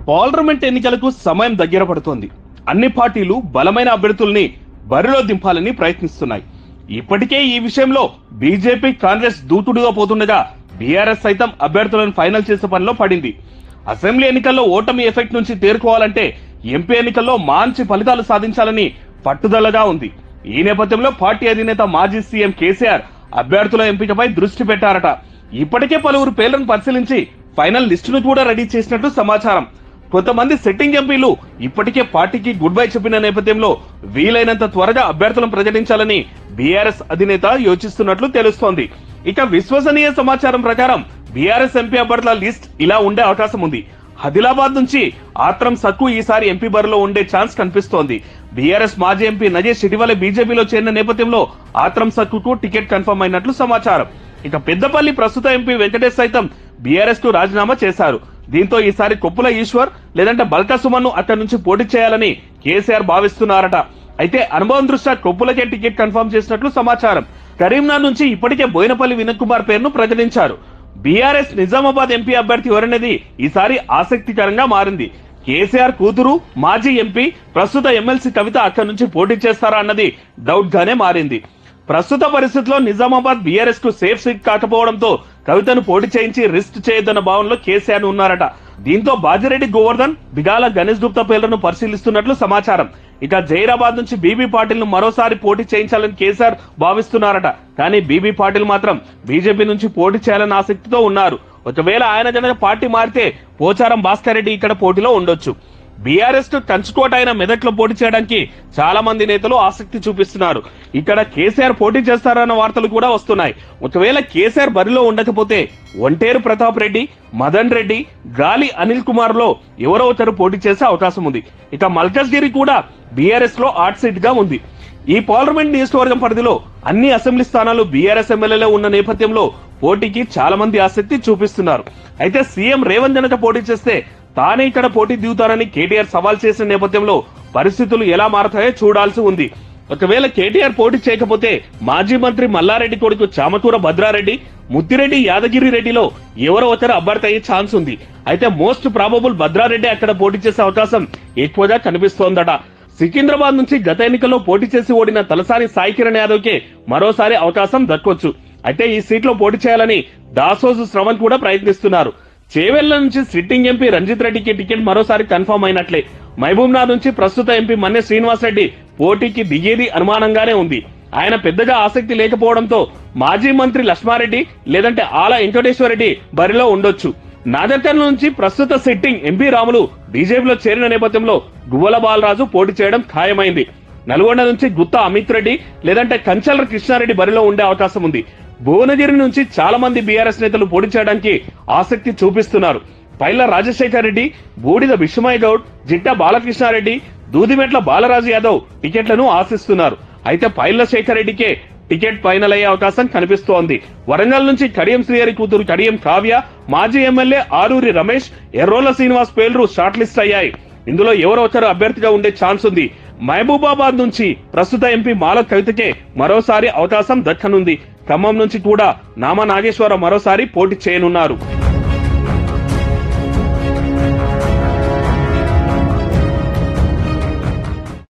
Parliament ఎన్నికలకు సమయం దగ్గర పడుతోంది. అన్ని పార్టీలు బలమైన అభ్యర్థుల్ని బరిలో దింపాలని ప్రయత్నిస్తున్నాయి. ఇప్పటికే ఈ విషయంలో బీజేపీ కాంగ్రెస్ దూకుడుగా పోతుండగా బీఆర్ఎస్ సైతం అభ్యర్థులను ఫైనల్ చేసే పనిలో పడింది. అసెంబ్లీ ఎన్నికల్లో ఓటమి ఎఫెక్ట్ నుంచి తేరుకోవాలంటే ఎంపీ ఎన్నికల్లో మంచి ఫలితాలు సాధించాలని పట్టుదలగా ఉంది. ఈ నేపథ్యంలో పార్టీ అధినేత మాజీ సీఎం కేసీఆర్ అభ్యర్థుల ఎంపికపై దృష్టి పెట్టారట. ఇప్పటికే పలువురు పేర్లను పరిశీలించి ఫైనల్ లిస్టును కూడా రెడీ చేసినట్లు సమాచారం. కొంతమంది సిట్టింగ్ ఎంపీలు ఇప్పటికే పార్టీకి గుడ్ బై చెప్పిన నేపథ్యంలో వీలైనంత త్వరగా అభ్యర్థులను ప్రకటించాలని బీఆర్ఎస్ అధినేత యోచిస్తున్నట్లు తెలుస్తోంది. ఇక విశ్వసనీయ సమాచారం ప్రకారం బీఆర్ఎస్ ఎంపీ అభ్యర్థుల లిస్ట్ ఇలా ఉండే అవకాశం ఉంది. ఆదిలాబాద్ నుంచి ఆత్రం సక్కు ఈసారి ఎంపీ బరిలో ఉండే ఛాన్స్ కనిపిస్తోంది. బీఆర్ఎస్ మాజీ ఎంపీ నజీర్ ఇటీవల బీజేపీలో చేరిన నేపథ్యంలో ఆత్రం సక్కుకు టికెట్ కన్ఫర్మ్ అయినట్లు సమాచారం. ఇక పెద్దపల్లి ప్రస్తుత ఎంపీ వెంకటేష్ సైతం బీఆర్ఎస్ కు రాజీనామా చేశారు. దీంతో ఈసారి కొప్పుల ఈశ్వర్ లేదంటే బల్కా సుమన్ ను అక్కడి నుంచి పోటీ చేయాలని కేసీఆర్ భావిస్తున్నారట. అయితే అనుభవం దృష్ట్యా కొప్పులకే టికెట్ కన్ఫర్మ్ చేసినట్లు సమాచారం. కరీంనగర్ నుంచి ఇప్పటికే బోయినపల్లి వినోద్ కుమార్ పేరును ప్రకటించారు. బీఆర్ఎస్ నిజామాబాద్ ఎంపీ అభ్యర్థి ఎవరనేది ఈసారి ఆసక్తికరంగా మారింది. కేసీఆర్ కూతురు మాజీ ఎంపీ ప్రస్తుత ఎమ్మెల్సీ కవిత అక్కడి నుంచి పోటీ చేస్తారా అన్నది డౌట్ గానే మారింది. ప్రస్తుత పరిస్థితుల్లో నిజామాబాద్ బీఆర్ఎస్ కు సేఫ్ సీట్ కాకపోవడంతో కవితను పోటీ చేయించి రిస్క్ చేయొద్దన్న భావనలో కేసీఆర్ ఉన్నారట. దీంతో బాజిరెడ్డి గోవర్ధన్, బిగాల గణేష్ గుప్తా పేర్లను పరిశీలిస్తున్నట్లు సమాచారం. ఇక జైరాబాద్ నుంచి బీబీ పాటిల్ ను మరోసారి పోటీ చేయించాలని కేసీఆర్ భావిస్తున్నారట. కానీ బీబీ పాటిల్ మాత్రం బీజేపీ నుంచి పోటీ చేయాలని ఆసక్తితో ఉన్నారు. ఒకవేళ ఆయన కనుక పార్టీ మారితే పోచారం భాస్కర్ రెడ్డి ఇక్కడ పోటీలో ఉండొచ్చు. బీఆర్ఎస్ కు కంచుకోట అయిన మెదక్లో పోటీ చేయడానికి చాలా మంది నేతలు ఆసక్తి చూపిస్తున్నారు. ఇక్కడ కేసీఆర్ పోటీ చేస్తారన్న వార్తలు కూడా వస్తున్నాయి. ఒకవేళ కేసీఆర్ బరిలో ఉండకపోతే ఒంటేరు ప్రతాప్ రెడ్డి, మదన్ రెడ్డి, గాలి అనిల్ కుమార్ లో ఎవరో ఒకరు పోటీ చేసే అవకాశం ఉంది. ఇక మల్కజ్గిరి కూడా బీఆర్ఎస్ లో హాట్ సీట్ గా ఉంది. ఈ పార్లమెంట్ నియోజకవర్గం పరిధిలో అన్ని అసెంబ్లీ స్థానాలు బీఆర్ఎస్ ఎమ్మెల్యేలో ఉన్న నేపథ్యంలో పోటీకి చాలా మంది ఆసక్తి చూపిస్తున్నారు. అయితే సీఎం రేవంత్ గనక పోటీ చేస్తే తానే ఇక్కడ పోటీ దిగుతారని కేటీఆర్ సవాల్ చేసిన నేపథ్యంలో పరిస్థితులు ఎలా మారతాయో చూడాల్సి ఉంది. ఒకవేళ కేటీఆర్ పోటీ చేయకపోతే మాజీ మంత్రి మల్లారెడ్డి కొడుకు చామకూర భద్రారెడ్డి, ముత్తిరెడ్డి యాదగిరి రెడ్డిలో ఎవరో ఒకరు అభ్యర్థి అయ్యే ఛాన్స్ ఉంది. అయితే మోస్ట్ ప్రాబబుల్ భద్రారెడ్డి అక్కడ పోటీ చేసే అవకాశం ఎక్కువగా కనిపిస్తోందట. సికింద్రాబాద్ నుంచి గత ఎన్నికల్లో పోటీ చేసి ఓడిన తలసాని సాయి కిరణ్ యాదవ్ కే మరోసారి అవకాశం దక్కొచ్చు. అయితే ఈ సీట్లో పోటీ చేయాలని దాసోజు శ్రవణ్ కూడా ప్రయత్నిస్తున్నారు. చేవెళ్ల నుంచి సిట్టింగ్ ఎంపీ రంజిత్ రెడ్డికి టికెట్ మరోసారి కన్ఫర్మ్ అయినట్లే. మహబూబ్నగర్ నుంచి ప్రస్తుత ఎంపీ మన్నె శ్రీనివాస్ రెడ్డి పోటీకి దిగేది అనుమానంగానే ఉంది. ఆయన పెద్దగా ఆసక్తి లేకపోవడంతో మాజీ మంత్రి లక్ష్మారెడ్డి లేదంటే ఆల వెంకటేశ్వర రెడ్డి బరిలో ఉండొచ్చు. నాదర్కర్ల నుంచి ప్రస్తుత సిట్టింగ్ ఎంపీ రాములు బీజేపీలో చేరిన నేపథ్యంలో గువ్వల బాలరాజు పోటీ చేయడం ఖాయమైంది. నల్గొండ నుంచి గుత్తా అమిత్ రెడ్డి లేదంటే కంచల కృష్ణారెడ్డి బరిలో ఉండే అవకాశం ఉంది. భువనగిరి నుంచి చాలా మంది బీఆర్ఎస్ నేతలు పోటీ చేయడానికి ఆసక్తి చూపిస్తున్నారు. పైల రాజశేఖర్ రెడ్డి, బూడిద విష్ణుమయ్య గౌడ్, జిట్టా బాలకృష్ణారెడ్డి, దూదిమెట్ల బాలరాజు యాదవ్ టికెట్లను ఆశిస్తున్నారు. అయితే పైల శేఖర్ రెడ్డికే టికెట్ ఫైనల్ అయ్యే అవకాశం కనిపిస్తోంది. వరంగల్ నుంచి కడియం శ్రీహరి కూతురు కడియం కావ్య, మాజీ ఎమ్మెల్యే ఆరూరి రమేష్, ఎర్రోల శ్రీనివాస్ పేర్లు షార్ట్ లిస్ట్ అయ్యాయి. ఇందులో ఎవరో ఒకరు అభ్యర్థిగా ఉండే ఛాన్స్ ఉంది. మహబూబాబాద్ నుంచి ప్రస్తుత ఎంపీ మాల కవితకే మరోసారి అవకాశం దక్కనుంది. ఖమ్మం నుంచి కూడా నామా నాగేశ్వరరావు మరోసారి పోటీ చేయనున్నారు.